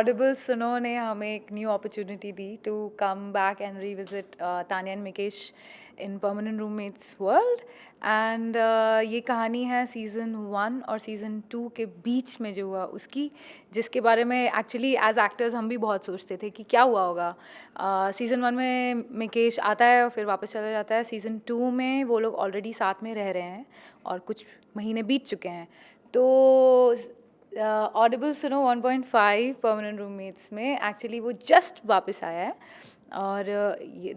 Audible सुनो ने हमें एक न्यू अपॉर्चुनिटी दी to come back and revisit Tania and Mikesh in permanent roommates world and ये कहानी है सीज़न 1 और सीज़न 2 के बीच में जो हुआ उसकी, जिसके बारे में एक्चुअली एज एक्टर्स हम भी बहुत सोचते थे कि क्या हुआ होगा. सीज़न 1 में मिकेश आता है और फिर वापस चला जाता है. सीज़न 2 में वो लोग ऑलरेडी साथ में रह रहे हैं और कुछ महीने बीत चुके हैं. तो ऑडिबल सुनो 1.5 परमानेंट रूममेट्स में एक्चुअली वो जस्ट वापस आया है और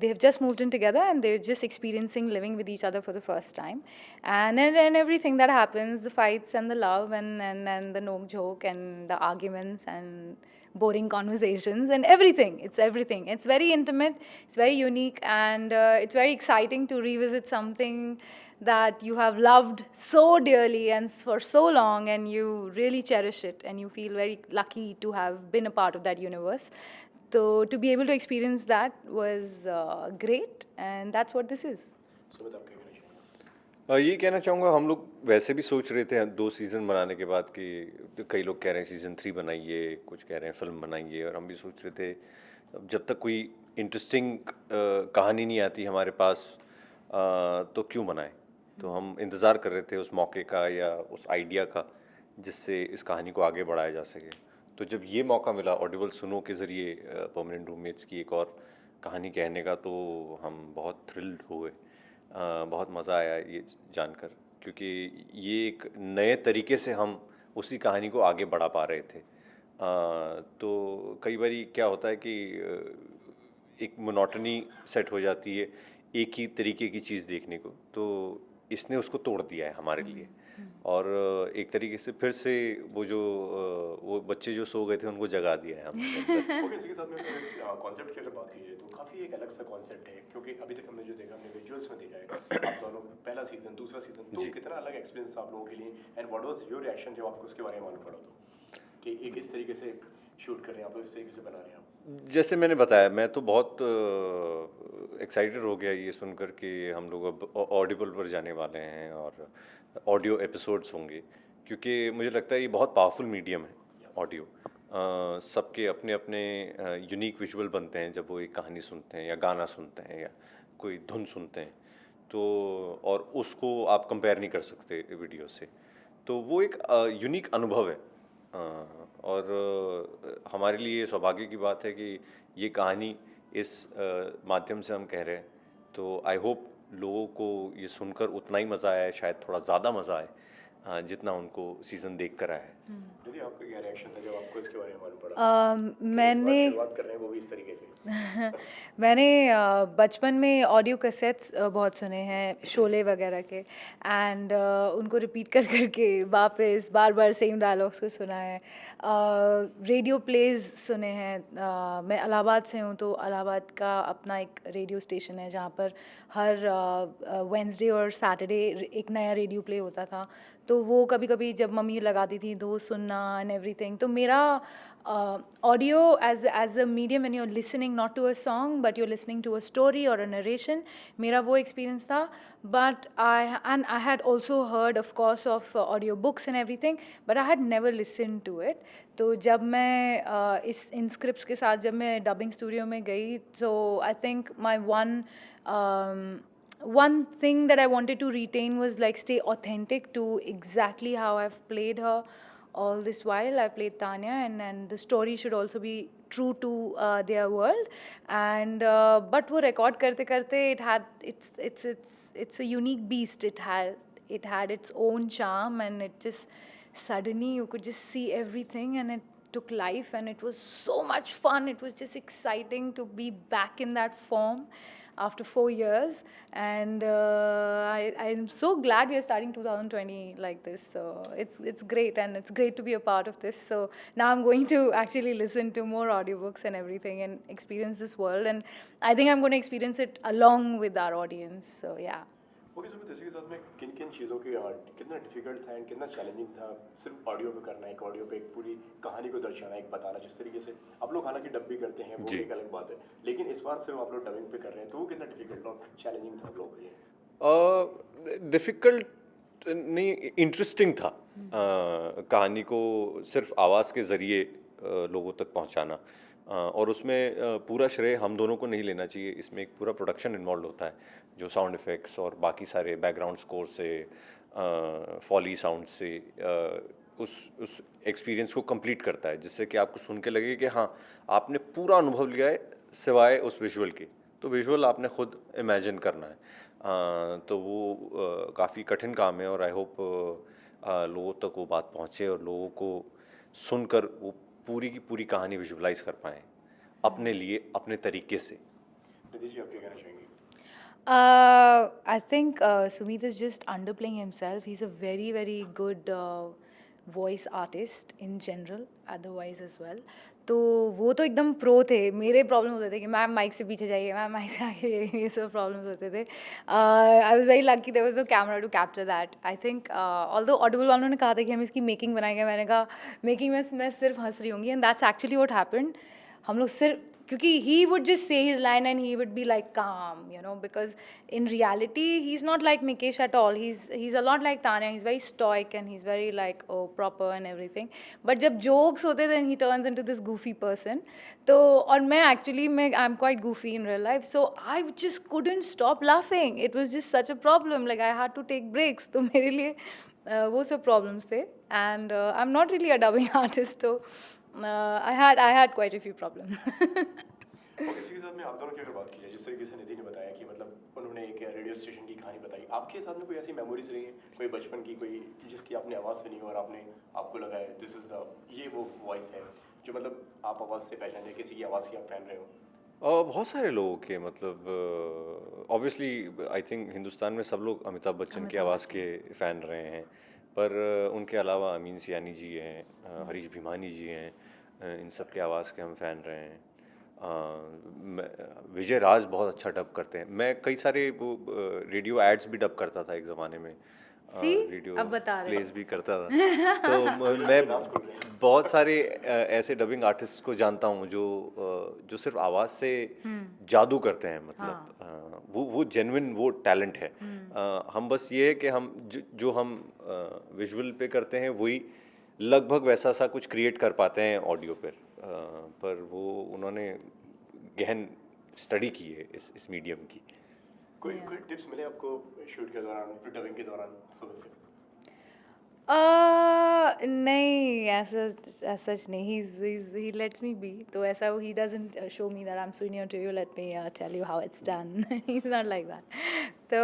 they have just moved in together and they're just experiencing living with each other for the first time, and everything that happens, the fights and the love and the nok joke and the arguments and boring conversations and everything, it's very intimate, it's very unique, and it's very exciting to revisit something that you have loved so dearly and for so long, and you really cherish it and you feel very lucky to have been a part of that universe. So to be able to experience that was great, and that's what this is. Sumit, आप क्या कहना चाहेंगे? ये कहना चाहूँगा, हम लोग वैसे भी सोच रहे थे 2 सीज़न बनाने के बाद कि कई लोग कह रहे हैं सीज़न 3 बनाइए, कुछ कह रहे हैं फिल्म बनाइए, और हम भी सोच रहे थे अब जब तक कोई इंटरेस्टिंग कहानी नहीं आती हमारे पास तो क्यों बनाएं. तो हम इंतज़ार कर रहे थे उस मौके का या उस आइडिया का जिससे इस कहानी को आगे बढ़ाया जा सके. तो जब ये मौका मिला ऑडिबल सुनो के ज़रिए परमानेंट रूममेट्स की एक और कहानी कहने का, तो हम बहुत थ्रिल्ड हुए. बहुत मज़ा आया ये जानकर, क्योंकि ये एक नए तरीके से हम उसी कहानी को आगे बढ़ा पा रहे थे. तो कई बारी क्या होता है कि एक मोनोटनी सेट हो जाती है एक ही तरीके की चीज़ देखने को, तो इसने उसको तोड़ दिया है हमारे लिए. और एक तरीके से फिर से वो बच्चे जो सो गए थे उनको जगा दिया है हमने. ओके, इसी के साथ में अगर इस कॉन्सेप्ट की अगर बात की जाए तो काफ़ी एक अलग सा कॉन्सेप्ट है, क्योंकि अभी तक हमने जो देखा, हमने विजुअल्स में देखा है आप दोनों, पहला सीज़न दूसरा सीज़न, तो जी. कितना अलग एक्सपीरियंस था आप लोगों के लिए, and what was your reaction जब आपको उसके बारे में मालूम पड़ा तो कि एक इस तरीके से शूट कर रहे हैं आप, इस तरीके से बना रहे हैं आप? जैसे मैंने बताया, मैं तो बहुत एक्साइटेड हो गया ये सुनकर कि हम लोग अब ऑडिबल पर जाने वाले हैं और ऑडियो एपिसोड्स होंगे, क्योंकि मुझे लगता है ये बहुत पावरफुल मीडियम है ऑडियो. सबके अपने अपने यूनिक विजुअल बनते हैं जब वो एक कहानी सुनते हैं या गाना सुनते हैं या कोई धुन सुनते हैं, तो और उसको आप कंपेयर नहीं कर सकते वीडियो से. तो वो एक यूनिक अनुभव है. और हमारे लिए सौभाग्य की बात है कि ये कहानी इस माध्यम से हम कह रहे हैं. तो आई होप लोगों को ये सुनकर उतना ही मज़ा आया है, शायद थोड़ा ज़्यादा मज़ा आए जितना उनको सीज़न देख कर आया है. दीदी, आपका क्या रिएक्शन था जब आपको इसके बारे में मालूम पड़ा मैंने शुरुआत कर रहे हैं वो भी इस तरीके से? मैंने बचपन में ऑडियो कैसेट्स बहुत सुने हैं शोले वगैरह के, एंड उनको रिपीट कर करके वापस बार बार सेम डायलॉग्स को सुना है. रेडियो प्लेज सुने हैं. मैं इलाहाबाद से हूँ, तो इलाहाबाद का अपना एक रेडियो स्टेशन है जहाँ पर हर वेंसडे और सैटरडे एक नया रेडियो प्ले होता था. तो वो कभी कभी जब मम्मी लगाती थी तो सुनना एंड एवरीथिंग. तो मेरा audio as a medium when you are listening not to a song but you are listening to a story और अ नरेशन, मेरा वो एक्सपीरियंस था. But I had also heard of course of audio books and everything, but I had never listen to it. तो जब मैं इस इन scripts के साथ जब मैं डबिंग स्टूडियो में गई, so I think my one thing that I wanted to retain was like stay authentic to exactly how I've played her all this while. I played Tanya, and the story should also be true to their world. And but वो record करते करते it's a unique beast. It had its own charm, and it just suddenly you could just see everything, and it took life, and it was so much fun. It was just exciting to be back in that form after 4 years, and I'm so glad we are starting 2020 like this. So it's great, and it's great to be a part of this. So now I'm going to actually listen to more audiobooks and everything and experience this world, and I think I'm going to experience it along with our audience. So yeah. Okay Sumit, इसी के साथ में किन किन चीज़ों के कितना difficult था एंड कितना चैलेंजिंग था सिर्फ ऑडियो पे करना, एक ऑडियो पे एक पूरी कहानी को दर्शाना, एक बताना, जिस तरीके से आप लोग हालांकि डब भी करते हैं वो जी. एक अलग बात है, लेकिन इस बार सिर्फ आप लोग डबिंग पे कर रहे हैं, तो वो कितना डिफिकल्ट और चैलेंजिंग था आप लोगों के लिए? डिफ़िकल्ट नहीं, इंटरेस्टिंग था. कहानी को सिर्फ आवाज़ के ज़रिए लोगों तक पहुंचाना। और उसमें पूरा श्रेय हम दोनों को नहीं लेना चाहिए, इसमें एक पूरा प्रोडक्शन इन्वॉल्व होता है जो साउंड इफ़ेक्ट्स और बाकी सारे बैकग्राउंड स्कोर से फॉली साउंड से उस एक्सपीरियंस को कंप्लीट करता है, जिससे कि आपको सुन के लगे कि हाँ आपने पूरा अनुभव लिया है सिवाय उस विजुअल के। तो विजुअल आपने खुद इमेजिन करना है। तो वो काफ़ी कठिन काम है, और आई होप लोगों तक वो बात पहुँचे और लोगों को सुनकर वो पूरी की पूरी कहानी विजुअलाइज कर पाएँ अपने लिए, अपने तरीके से। निधि जी, आप क्या कहना चाहेंगे? I think Sumit is just underplaying himself. He's a very, very good voice artist in general, otherwise as well. तो वो तो एकदम प्रो थे. मेरे प्रॉब्लम होते थे कि मैम माइक से पीछे जाइए, मैम माइक से आगे जाइए, ये सब प्रॉब्लम्स होते थे. I was very lucky there was no camera to capture that. I think although Audible वालों ने कहा था कि हम इसकी मेकिंग बनाएंगे. मैंने कहा मेकिंग में मैं सिर्फ हंस रही होंगी, and that's actually what happened. हम लोग सिर्फ क्योंकि he would just say his line and he would be like calm, you know, because in reality he's not like Mikesh at all. He's a lot like Tanya. He's very stoic and he's very like proper and everything. But जब jokes होते then he turns into this goofy person. तो और मैं actually I'm quite goofy in real life, so I just couldn't stop laughing. It was just such a problem. Like I had to take breaks. तो मेरे लिए वो सब problems थे. And I'm not really a dubbing artist, so I had quite a few problems. और इसी के साथ में आप दोनों की अगर बात की जाए, जिस तरीके से निधि ने बताया कि मतलब उन्होंने एक रेडियो स्टेशन की कहानी बताई, आपके साथ में कोई ऐसी मेमोरीज रही है, कोई बचपन की, कोई जिसकी आपने आवाज़ सुनी हो और आपको लगा है दिस इज़ द ये वो वॉइस है जो मतलब आप आवाज़ से पहचान जाए, किसी की आवाज़ की आप फैन रहे हो? बहुत सारे लोगों के, मतलब ऑब्वियसली आई थिंक हिंदुस्तान में सब लोग अमिताभ बच्चन की आवाज़ के फ़ैन रहे हैं, पर उनके अलावा अमीन सियानी जी हैं, हरीश भीमानी जी हैं, इन सब की आवाज़ के हम फ़ैन रहे हैं. विजय राज बहुत अच्छा डब करते हैं. मैं कई सारे वो रेडियो एड्स भी डब करता था एक ज़माने में. See? रेडियो अब बता रहे प्लेस भी करता था. तो मैं बहुत सारे ऐसे डबिंग आर्टिस्ट को जानता हूँ जो सिर्फ आवाज़ से जादू करते हैं. मतलब वो जेन्युइन वो टैलेंट है. हम बस ये है कि हम जो हम विजुअल पे करते हैं वही लगभग वैसा सा कुछ क्रिएट कर पाते हैं ऑडियो पर वो उन्होंने गहन स्टडी की है इस मीडियम की. कोई टिप्स मिले आपको शूट के दौरान, डबिंग के दौरान सुबह से? नहीं, ऐसा सच नहीं. He lets me be. तो ऐसा he doesn't show me that I'm senior to you. Let me tell you how it's done. He's not like that. तो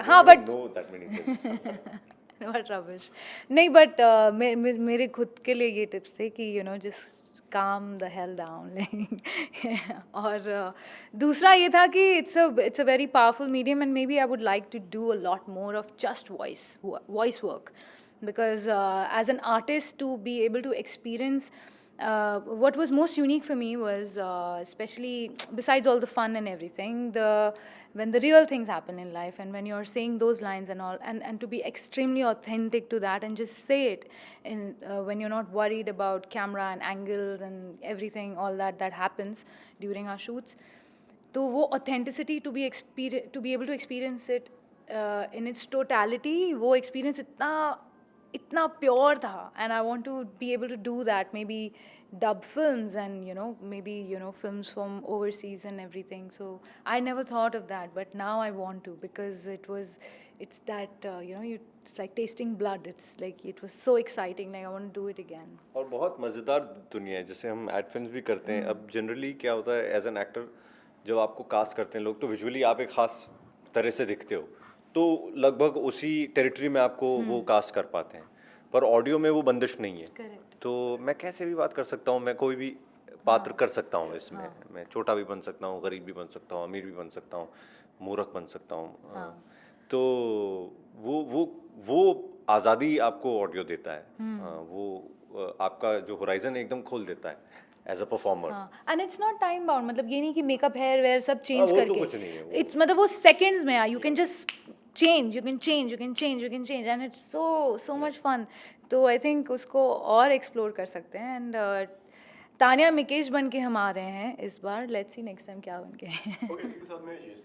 हाँ, but no that many tips. What rubbish. नहीं, but मेरे खुद के लिए ये टिप्स थे कि just calm the hell down. और दूसरा ये था कि it's a very powerful medium, and maybe I would like to do a lot more of just voice work, because as an artist, to be able to experience what was most unique for me was especially besides all the fun and everything, when the real things happen in life, and when you're saying those lines and all, and to be extremely authentic to that and just say it in when you're not worried about camera and angles and everything, all that happens during our shoots. तो वो authenticity to be able to experience it in its totality, वो experience इतना pure था, and I want to be able to do that, maybe dub films and maybe films from overseas and everything. So I never thought of that, but now I want to, because it's that it's like tasting blood. It's like it was so exciting, like I want to do it again. और बहुत मज़ेदार दुनिया है. जैसे हम ad films भी करते हैं. अब जनरली क्या होता है, एज एन एक्टर जब आपको कास्ट करते हैं लोग, तो विजुअली आप एक ख़ास तरह से दिखते हो, तो लगभग उसी टेरिटरी में आपको वो कास्ट कर पाते हैं. पर ऑडियो में वो बंदिश नहीं है. Correct. तो मैं कैसे भी बात कर सकता हूँ, मैं कोई भी पात्र कर सकता हूँ इसमें. मैं छोटा भी बन सकता हूँ, गरीब भी बन सकता हूँ, अमीर भी बन सकता हूँ, मूर्ख बन सकता हूँ. तो वो आज़ादी आपको ऑडियो देता है. वो आपका जो होराइजन एकदम खोल देता है as a performer. And it's not time bound. मतलब ये नहीं कि मेकअप हेयर वेयर सब चेंज वो तो करके, कुछ नहीं है वो. इट्स मतलब वो सेकंड्स में you can just change, you can change, and it's so much fun. तो आई थिंक उसको और एक्सप्लोर कर सकते हैं. एंड तानिया मिकेश बन के हम आ रहे हैं इस बार. लेट्स सी नेक्स्ट टाइम क्या बन के. ओके, इसी के साथ में ये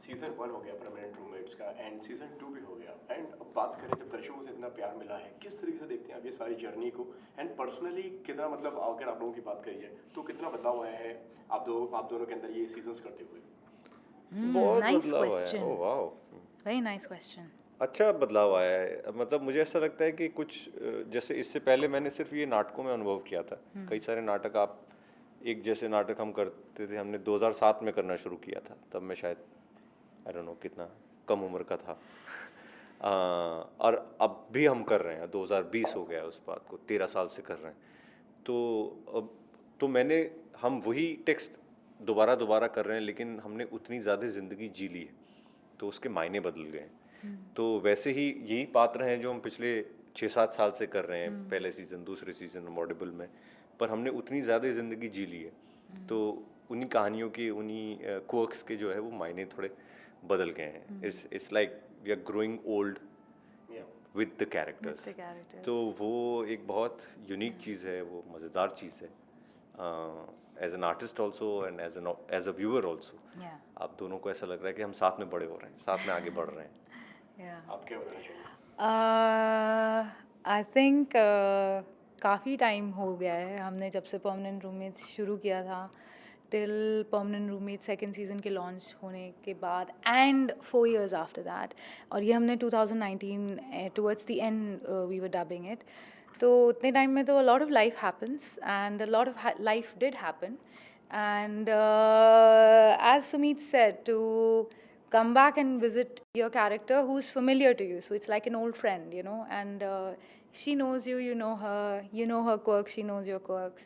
सीजन 1 हो गया परमानेंट रूममेट्स का एंड सीजन 2 भी हो गया एंड अब बात करें जब दर्शकों से इतना प्यार मिला है किस तरीके से देखते हैं आप ये सारी जर्नी को एंड पर्सनली कितना मतलब अगर आप लोगों की बात करी जाए तो कितना बदलाव आया है आप दोनों के अंदर ये सीजन्स करते हुए? बहुत नाइस बदलाव आया है। Question, oh wow, very nice question. अच्छा बदलाव आया है। मतलब मुझे ऐसा लगता है कि कुछ जैसे इससे पहले मैंने सिर्फ ये नाटकों में अनुभव किया था। कई सारे नाटक आप एक जैसे नाटक हम करते थे, हमने 2007 में करना शुरू किया था, तब मैं शायद आई डोंट नो कितना कम उम्र का था। और अब भी हम कर रहे हैं, 2020 हो गया उस बात को, 13 साल से कर रहे हैं। तो अब तो हम वही टेक्स्ट दोबारा कर रहे हैं, लेकिन हमने उतनी ज़्यादा ज़िंदगी जी ली है, तो उसके मायने बदल गए हैं। तो वैसे ही यही पात्र हैं जो हम पिछले 6-7 साल से कर रहे हैं, पहले सीज़न, दूसरे सीज़न मॉडेबल में, पर हमने उतनी ज़्यादा ज़िंदगी जी ली है, तो उन्हीं कहानियों के, उन्हीं क्वर्क्स के जो है वो मायने थोड़े बदल गए हैं। It's like we are growing old with the characters. तो वो एक बहुत यूनिक चीज़ है, वो मज़ेदार चीज़ है, as an artist also and as a viewer also. आप दोनों को ऐसा लग रहा है कि हम साथ में बड़े हो रहे हैं, साथ में आगे बढ़ रहे हैं। आप क्या बताना चाहिए? आई थिंक काफ़ी टाइम हो गया है हमने जब से परमानेंट रूममेट्स शुरू किया था till permanent roommate second season के लॉन्च होने के बाद एंड 4 years आफ्टर दैट, और ये हमने 2019 towards the end we were dubbing it. तो उतने टाइम में तो lot of life happens and lot of life did happen and as Sumeet said to come back and visit your character who's familiar to you, so it's like an old friend, you know, and she knows you, you know her quirks, she knows your quirks,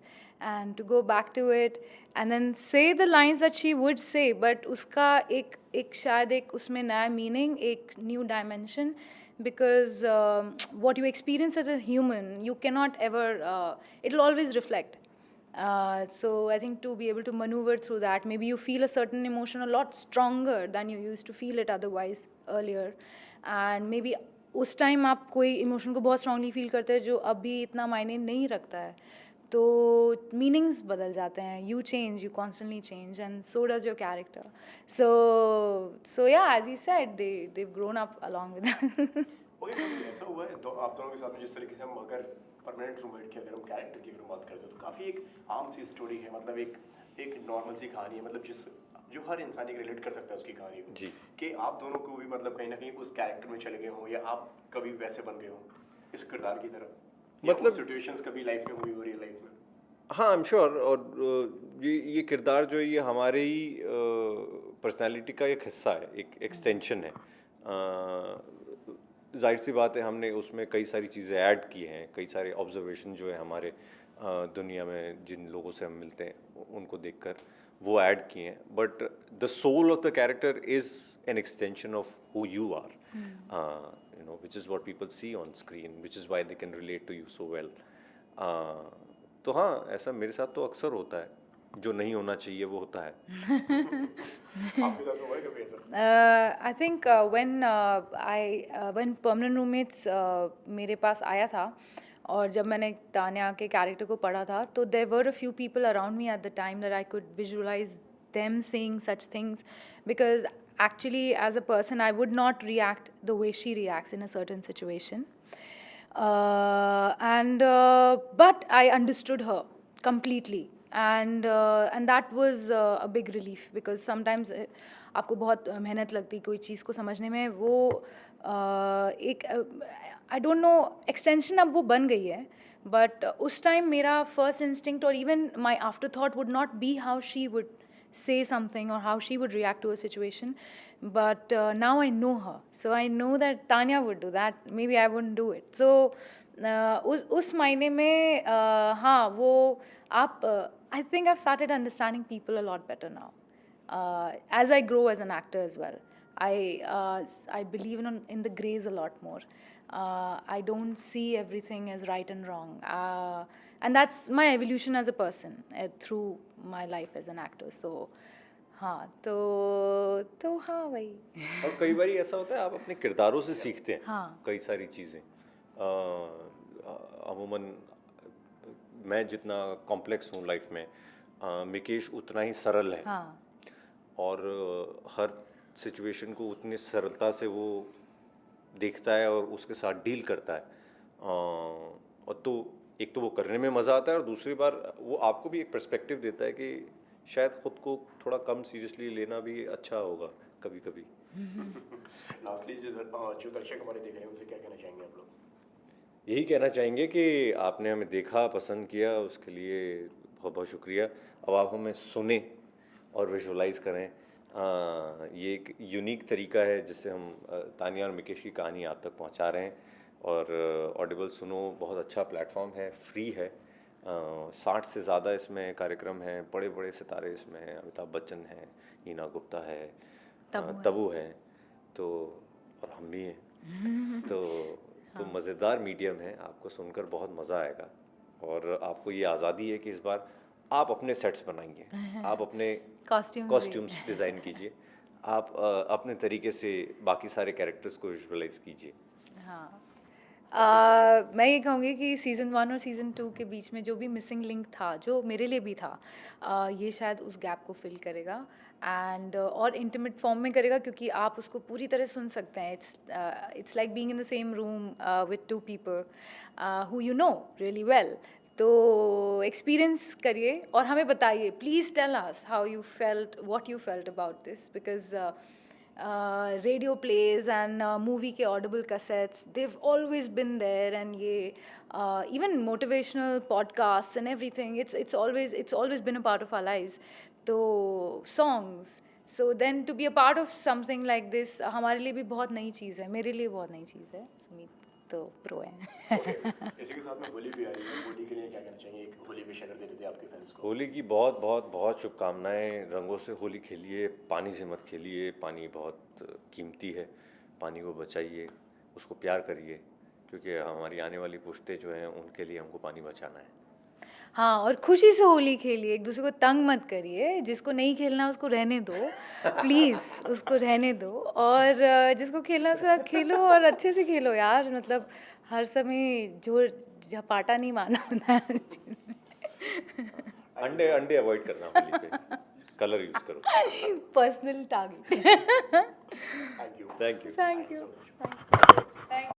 and to go back to it and then say the lines that she would say, but uska ek shayad ek usme naya meaning, ek new dimension, because what you experience as a human you cannot ever it'll always reflect. So I think to be able to maneuver through that, maybe you feel a certain emotion a lot stronger than you used to feel it otherwise earlier, and maybe उस time आप कोई emotion को बहुत strongly feel करते हैं जो अभी इतना मायने नहीं रखता है, तो मीनिंग्स बदल जाते हैं, you change, you constantly change, and so does your character. So yeah as he said they've grown up along with that. Okay, कभी ऐसा हुआ है आप दोनों के साथ में जिस तरीके से हम अगर परमानेंट रूममेट की अगर हम कैरेक्टर की अगर बात करते हैं तो काफ़ी एक आम सी स्टोरी है, मतलब एक नॉर्मल सी कहानी है, मतलब जो हर इंसान एक रिलेट कर सकता है उसकी कहानी को जी। कि आप दोनों को भी मतलब कहीं ना कहीं उस कैरेक्टर में चले गए हो या आप कभी वैसे बन गए हो इस किरदार की तरह, मतलब सिचुएशंस कभी लाइफ में हुई हो रियल लाइफ में? हाँ, आई एम श्योर। और ये किरदार जो है ये हमारे ही पर्सनालिटी का एक हिस्सा है, एक एक्सटेंशन है। जाहिर सी बात है, हमने उसमें कई सारी चीज़ें ऐड की हैं, कई सारे ऑब्जर्वेशन जो है हमारे दुनिया में जिन लोगों से हम मिलते हैं उनको देखकर वो ऐड किए हैं, but the soul of the character is an extension of who you are, you know, which is what people see on screen, which is why they can relate to you so well. तो हाँ, ऐसा मेरे साथ तो अक्सर होता है, जो नहीं होना चाहिए वो होता है। आपके साथ हुआ है कभी ऐसा? I think when permanent roommates मेरे पास आया था और जब मैंने तान्या के कैरेक्टर को पढ़ा था, तो there were a few people around me at the time that I could visualize them saying such things, because actually as a person I would not react the way she reacts in a certain situation. But I understood her completely, and that was a big relief, because sometimes आपको बहुत मेहनत लगती कोई चीज़ को समझने में, वो एक आई डोंट नो एक्सटेंशन अब वो बन गई है, बट उस टाइम मेरा फर्स्ट इंस्टिंक्ट और even my after thought would not be how she would say something or how she would react to a situation, but now I know her, so I know that Tanya would do that, maybe I wouldn't do it. So उस मायने में हाँ, वो आप I think I've started understanding people a lot better now as I grow as an actor as well. I believe in the grays a lot more. I don't see everything as right and wrong, and that's my evolution as a person through my life as an actor. So हाँ, तो हाँ वही। और कई बार ऐसा होता है आप अपने किरदारों से सीखते हैं हाँ। कई सारी चीज़ें। अमूमन मैं जितना कॉम्प्लेक्स हूँ लाइफ में, मिकेश उतना ही सरल है। हाँ। और हर सिचुएशन को उतनी सरलता से वो देखता है और उसके साथ डील करता है। और तो एक तो वो करने में मज़ा आता है और दूसरी बार वो आपको भी एक पर्सपेक्टिव देता है कि शायद ख़ुद को थोड़ा कम सीरियसली लेना भी अच्छा होगा कभी कभी। लास्टली जो दर्शक हमारे देख रहे हैं उनसे क्या कहना चाहेंगे आप लोग? यही कहना चाहेंगे कि आपने हमें देखा, पसंद किया, उसके लिए बहुत बहुत शुक्रिया। अब आप हमें सुने और विजुलाइज करें। ये एक यूनिक तरीका है जिससे हम तानिया और मिकेश की कहानी आप तक पहुंचा रहे हैं। और ऑडिबल सुनो बहुत अच्छा प्लेटफॉर्म है, फ्री है। 60 से ज़्यादा इसमें कार्यक्रम हैं, बड़े बड़े सितारे इसमें हैं। अमिताभ बच्चन हैं, नीना गुप्ता है, तबू है, तो और हम भी हैं। तो मज़ेदार मीडियम है, आपको सुनकर बहुत मज़ा आएगा। और आपको ये आज़ादी है कि इस बार आप अपने सेट्स बनाइए, आप अपने कॉस्ट्यूम्स डिज़ाइन कीजिए, आप अपने तरीके से बाकी सारे कैरेक्टर्स को विजुअलाइज कीजिए। हाँ मैं ये कहूँगी कि सीज़न 1 और सीज़न 2 के बीच में जो भी मिसिंग लिंक था, जो मेरे लिए भी था, ये शायद उस गैप को फिल करेगा एंड और इंटीमेट फॉर्म में करेगा, क्योंकि आप उसको पूरी तरह सुन सकते हैं। It's like being in the same room with 2 people who you know really well. तो एक्सपीरियंस करिए और हमें बताइए, please tell us how you felt, what you felt about this, because radio plays and movie के audible cassettes, they've always been there, and ये even motivational podcasts and everything, it's always been a part of our lives. तो songs, so then to be a part of something like this हमारे लिए भी बहुत नई चीज़ है, मेरे लिए बहुत नई चीज़ है। सुमीत तो प्रो है। इसी के साथ में होली भी आ रही है, होली के लिए क्या कहना चाहिए? एक होली विश अगर दे देते आपके फैंस को। होली की बहुत बहुत बहुत शुभकामनाएं। रंगों से होली खेलिए, पानी से मत खेलिए। पानी बहुत कीमती है, पानी को बचाइए, उसको प्यार करिए, क्योंकि हमारी आने वाली पुश्तें जो हैं उनके लिए हमको पानी बचाना है। हाँ, और खुशी से होली खेलिए, एक दूसरे को तंग मत करिए। जिसको नहीं खेलना उसको रहने दो, प्लीज़ उसको रहने दो। और जिसको खेलना उसके साथ खेलो और अच्छे से खेलो यार। मतलब हर समय जो झपाटा नहीं मारना होता है। अंडे अंडे अवॉइड करना होली पे, कलर यूज करो। Personal target. Thank you. Thank you. Thank you.